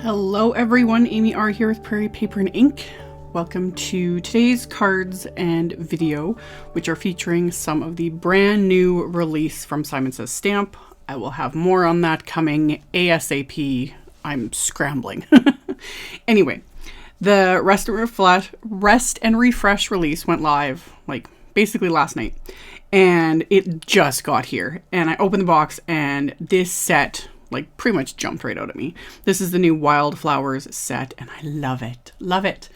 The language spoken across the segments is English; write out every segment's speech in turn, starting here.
Hello everyone, AmyR here with Prairie Paper and Ink. Welcome to today's cards and video, which are featuring some of the brand new release from Simon Says Stamp. I will have more on that coming ASAP. I'm scrambling. Anyway, the Rest and Refresh release went live like basically last night, and it just got here. And I opened the box and this set like pretty much jumped right out at me. This is the new Wildflowers set and I love it. Love it.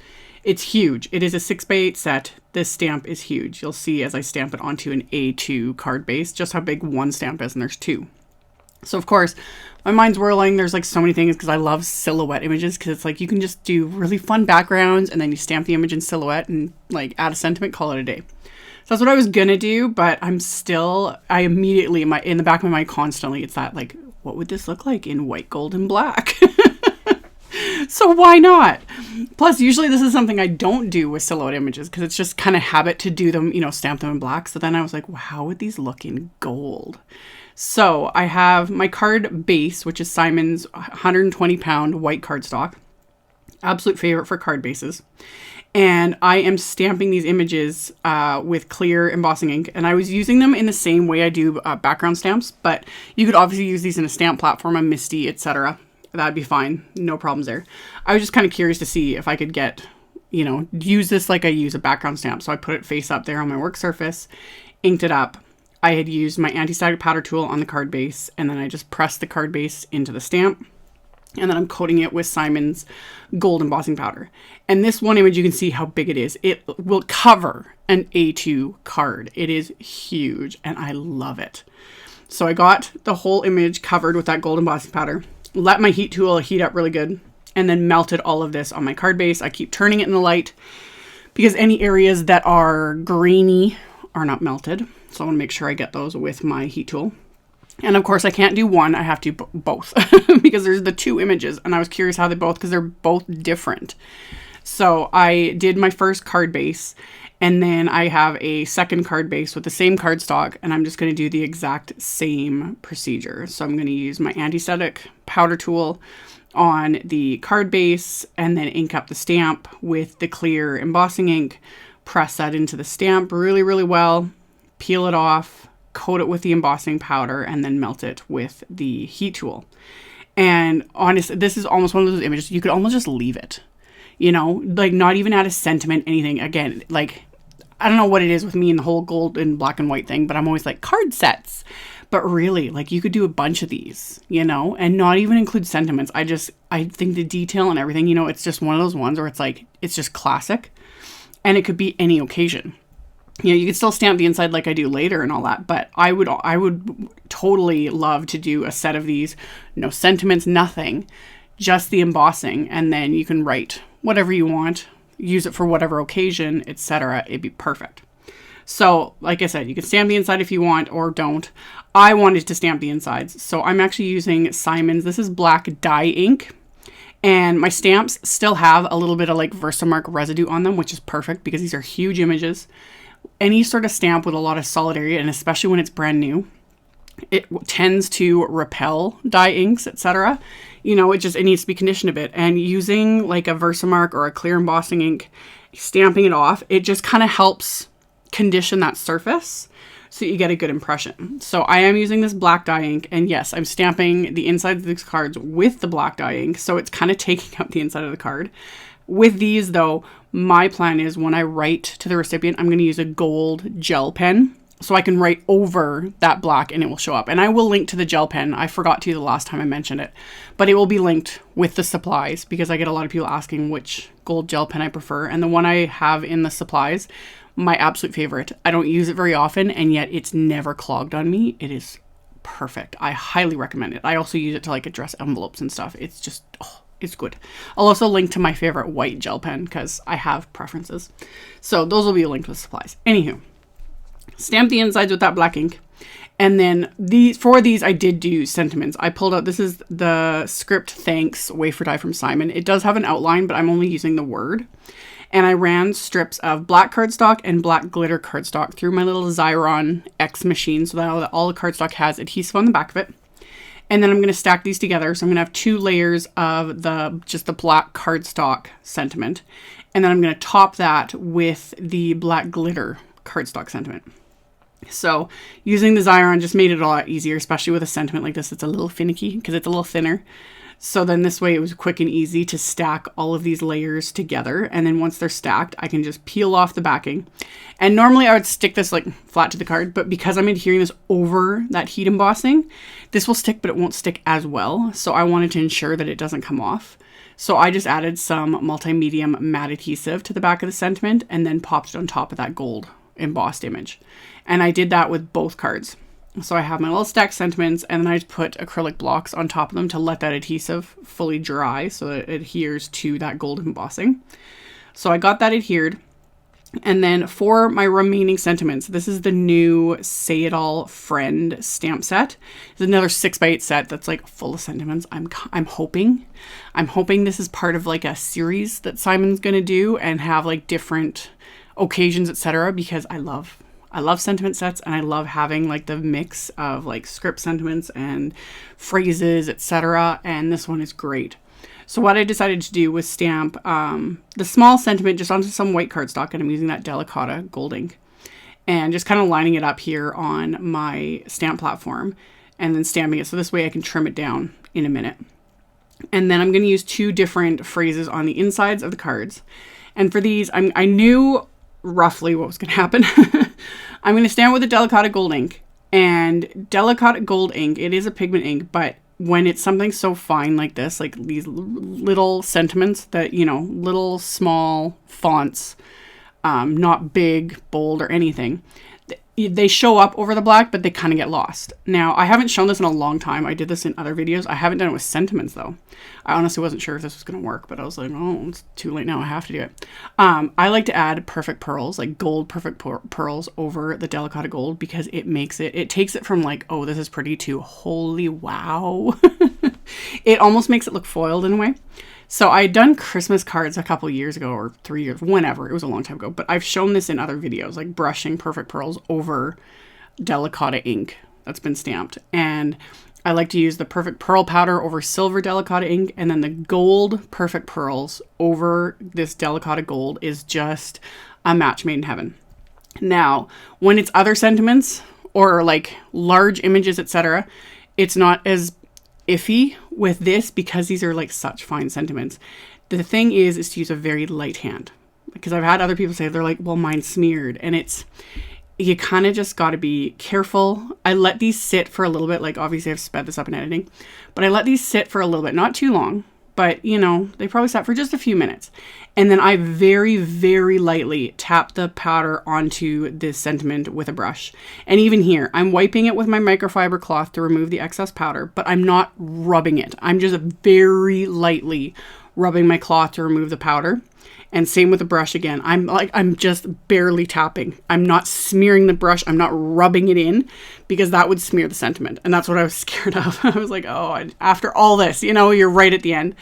It's huge. It is a 6x8 set. This stamp is huge. You'll see as I stamp it onto an A2 card base just how big one stamp is, and there's two. So of course my mind's whirling. There's like so many things because I love silhouette images, because it's like you can just do really fun backgrounds and then you stamp the image in silhouette and like add a sentiment, call it a day. So that's what I was gonna do, but I immediately in the back of my mind constantly, it's that like, what would this look like in white, gold, and black? So why not? Plus, usually this is something I don't do with silhouette images because it's just kind of habit to do them, stamp them in black. So then I was like, well, how would these look in gold? So I have my card base, which is Simon's 120 pound white cardstock. Absolute favorite for card bases. And I am stamping these images with clear embossing ink, and I was using them in the same way I do background stamps, but you could obviously use these in a stamp platform, a Misty, etc. That'd be fine. No problems there. I was just kind of curious to see if I could get, use this like I use a background stamp. So I put it face up there on my work surface, inked it up. I had used my anti-static powder tool on the card base, and then I just pressed the card base into the stamp. And then I'm coating it with Simon's gold embossing powder. And this one image, you can see how big it is. It will cover an A2 card. It is huge and I love it. So I got the whole image covered with that gold embossing powder, let my heat tool heat up really good, and then melted all of this on my card base. I keep turning it in the light because any areas that are grainy are not melted. So I want to make sure I get those with my heat tool. And of course I can't do one, I have to do both because there's the two images, and I was curious how because they're both different. So I did my first card base, and then I have a second card base with the same cardstock, and I'm just going to do the exact same procedure. So I'm going to use my anti-static powder tool on the card base and then ink up the stamp with the clear embossing ink, press that into the stamp really, really well, peel it off, coat it with the embossing powder, and then melt it with the heat tool. And honestly, this is almost one of those images you could almost just leave it, like not even add a sentiment, anything. Again, like I don't know what it is with me and the whole gold and black and white thing, but I'm always like card sets. But really, like you could do a bunch of these, and not even include sentiments. I think the detail and everything, it's just one of those ones where it's like, it's just classic, and it could be any occasion. You could still stamp the inside like I do later and all that, but I would totally love to do a set of these, no sentiments, nothing, just the embossing, and then you can write whatever you want, use it for whatever occasion, etc. It'd be perfect. So, like I said, you can stamp the inside if you want or don't. I wanted to stamp the insides, so I'm actually using Simon's. This is black dye ink. And my stamps still have a little bit of like Versamark residue on them, which is perfect because these are huge images. Any sort of stamp with a lot of solid area, and especially when it's brand new, it tends to repel dye inks, etc. It needs to be conditioned a bit. And using like a Versamark or a clear embossing ink, stamping it off, it just kind of helps condition that surface so you get a good impression. So I am using this black dye ink, and yes, I'm stamping the insides of these cards with the black dye ink, so it's kind of taking up the inside of the card. With these though, my plan is when I write to the recipient, I'm going to use a gold gel pen so I can write over that black and it will show up. And I will link to the gel pen. I forgot to the last time I mentioned it, but it will be linked with the supplies because I get a lot of people asking which gold gel pen I prefer. And the one I have in the supplies, my absolute favorite. I don't use it very often, and yet it's never clogged on me. It is perfect. I highly recommend it. I also use it to like address envelopes and stuff. It's just, it's good. I'll also link to my favorite white gel pen because I have preferences. So those will be linked with supplies. Anywho, stamp the insides with that black ink. And then for these, I did do sentiments. I pulled out, this is the Script Thanks Wafer die from Simon. It does have an outline, but I'm only using the word. And I ran strips of black cardstock and black glitter cardstock through my little Xyron X machine so that all the cardstock has adhesive on the back of it. And then I'm going to stack these together. So I'm going to have 2 layers of just the black cardstock sentiment. And then I'm going to top that with the black glitter cardstock sentiment. So using the Xyron just made it a lot easier, especially with a sentiment like this. It's a little finicky because it's a little thinner. So then this way it was quick and easy to stack all of these layers together. And then once they're stacked, I can just peel off the backing. And normally I would stick this like flat to the card, but because I'm adhering this over that heat embossing, this will stick, but it won't stick as well. So I wanted to ensure that it doesn't come off. So I just added some multi-medium matte adhesive to the back of the sentiment and then popped it on top of that gold embossed image. And I did that with both cards. So I have my little stacked sentiments, and then I just put acrylic blocks on top of them to let that adhesive fully dry so that it adheres to that gold embossing. So I got that adhered. And then for my remaining sentiments, this is the new Say It All Friend stamp set. It's another 6x8 set that's like full of sentiments. I'm hoping this is part of like a series that Simon's gonna do and have like different occasions, etc. Because I love sentiment sets, and I love having like the mix of like script sentiments and phrases, etc. And this one is great. So what I decided to do was stamp the small sentiment just onto some white cardstock, and I'm using that Delicata gold ink, and just kind of lining it up here on my stamp platform and then stamping it. So this way I can trim it down in a minute. And then I'm going to use 2 different phrases on the insides of the cards. And for these, I knew roughly what was going to happen. I'm going to stamp with the Delicata gold ink, and Delicata gold ink, it is a pigment ink, but when it's something so fine like this, like these little sentiments that, you know, little small fonts, not big, bold or anything, they show up over the black, but they kind of get lost. Now, I haven't shown this in a long time. I did this in other videos. I haven't done it with sentiments though. I honestly wasn't sure if this was going to work, but I was like, oh, it's too late now. I have to do it. I like to add perfect pearls, like gold perfect pearls over the Delicata gold, because it makes it takes it from like, oh, this is pretty, to holy wow. It almost makes it look foiled in a way. So I had done Christmas cards a couple years ago, or 3 years, whenever. It was a long time ago. But I've shown this in other videos, like brushing perfect pearls over Delicata ink that's been stamped. And I like to use the perfect pearl powder over silver Delicata ink. And then the gold perfect pearls over this Delicata gold is just a match made in heaven. Now, when it's other sentiments or like large images, etc., it's not as iffy with this because these are like such fine sentiments. The thing is to use a very light hand, because I've had other people say, they're like, well, mine's smeared, and you kind of just got to be careful. I let these sit for a little bit. Like, obviously I've sped this up in editing, but I let these sit for a little bit, not too long, but you know, they probably sat for just a few minutes. And then I very, very lightly tap the powder onto this sentiment with a brush. And even here, I'm wiping it with my microfiber cloth to remove the excess powder, but I'm not rubbing it. I'm just very lightly rubbing my cloth to remove the powder. And same with the brush again. I'm just barely tapping. I'm not smearing the brush. I'm not rubbing it in, because that would smear the sentiment. And that's what I was scared of. I was like, oh, after all this, you know, you're right at the end.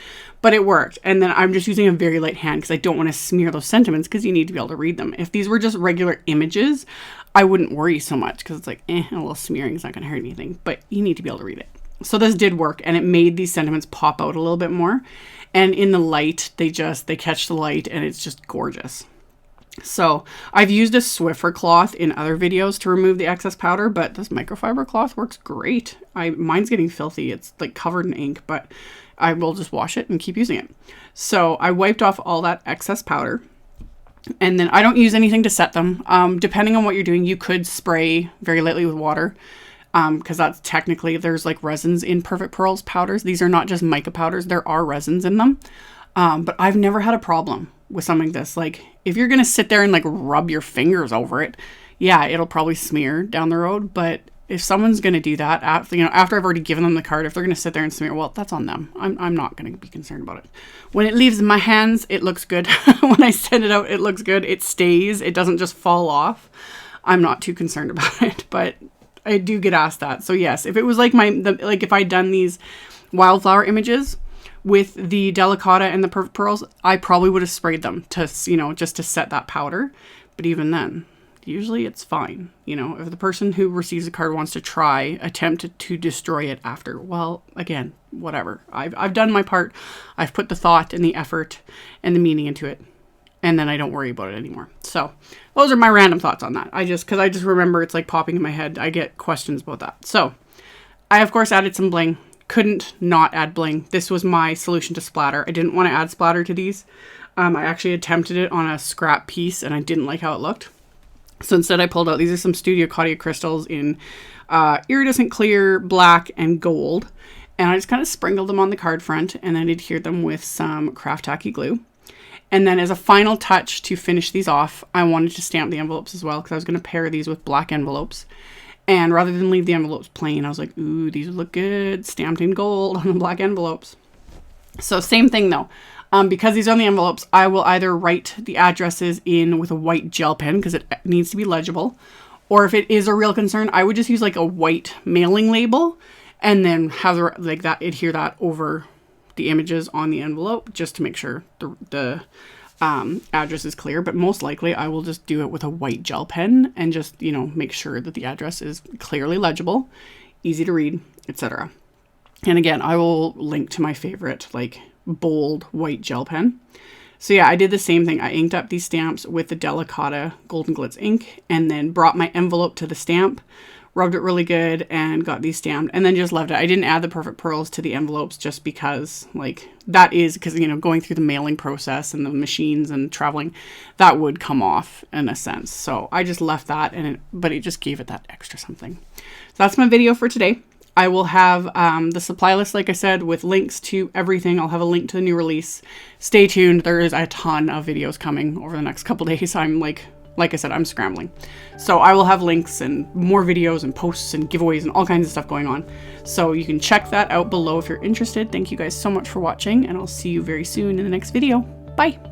But it worked. And then I'm just using a very light hand because I don't want to smear those sentiments, because you need to be able to read them. If these were just regular images, I wouldn't worry so much, because it's like, a little smearing is not going to hurt anything. But you need to be able to read it. So this did work, and it made these sentiments pop out a little bit more. And in the light, they catch the light, and it's just gorgeous. So I've used a Swiffer cloth in other videos to remove the excess powder, but this microfiber cloth works great. Mine's getting filthy. It's like covered in ink, but I will just wash it and keep using it. So I wiped off all that excess powder, and then I don't use anything to set them. Depending on what you're doing, you could spray very lightly with water. Because that's technically, there's like resins in Perfect Pearls powders. These are not just mica powders. There are resins in them. But I've never had a problem with something like this. Like, if you're going to sit there and like rub your fingers over it, yeah, it'll probably smear down the road. But if someone's going to do that, after I've already given them the card, if they're going to sit there and smear, well, that's on them. I'm not going to be concerned about it. When it leaves my hands, it looks good. When I send it out, it looks good. It stays. It doesn't just fall off. I'm not too concerned about it, but I do get asked that. So yes, if it was like if I'd done these wildflower images with the Delicata and the Perfect Pearls, I probably would have sprayed them to, just to set that powder. But even then, usually it's fine. You know, if the person who receives the card wants to try, attempt to destroy it after, well, again, whatever. I've done my part. I've put the thought and the effort and the meaning into it, and then I don't worry about it anymore. So those are my random thoughts on that. Because I just remember it's like popping in my head. I get questions about that. So I, of course, added some bling. Couldn't not add bling. This was my solution to splatter. I didn't want to add splatter to these. I actually attempted it on a scrap piece and I didn't like how it looked. So instead I pulled out, these are some Studio Katia crystals in iridescent clear, black, and gold. And I just kind of sprinkled them on the card front and then adhered them with some craft tacky glue. And then as a final touch to finish these off, I wanted to stamp the envelopes as well because I was going to pair these with black envelopes. And rather than leave the envelopes plain, I was like, ooh, these look good, stamped in gold on the black envelopes. So same thing though. Because these are on the envelopes, I will either write the addresses in with a white gel pen because it needs to be legible. Or if it is a real concern, I would just use like a white mailing label and then have like that, adhere that over the images on the envelope just to make sure the address is clear. But most likely I will just do it with a white gel pen and just, you know, make sure that the address is clearly legible, easy to read, etc. And again, I will link to my favorite like bold white gel pen. So yeah, I did the same thing. I inked up these stamps with the Delicata Golden Glitz ink and then brought my envelope to the stamp, rubbed it really good and got these stamped and then just left it. I didn't add the perfect pearls to the envelopes just because like that is because, you know, going through the mailing process and the machines and traveling, that would come off in a sense. So I just left that but it just gave it that extra something. So that's my video for today. I will have the supply list, like I said, with links to everything. I'll have a link to the new release. Stay tuned. There is a ton of videos coming over the next couple days. I'm like I said, I'm scrambling. So I will have links and more videos and posts and giveaways and all kinds of stuff going on. So you can check that out below if you're interested. Thank you guys so much for watching, and I'll see you very soon in the next video. Bye.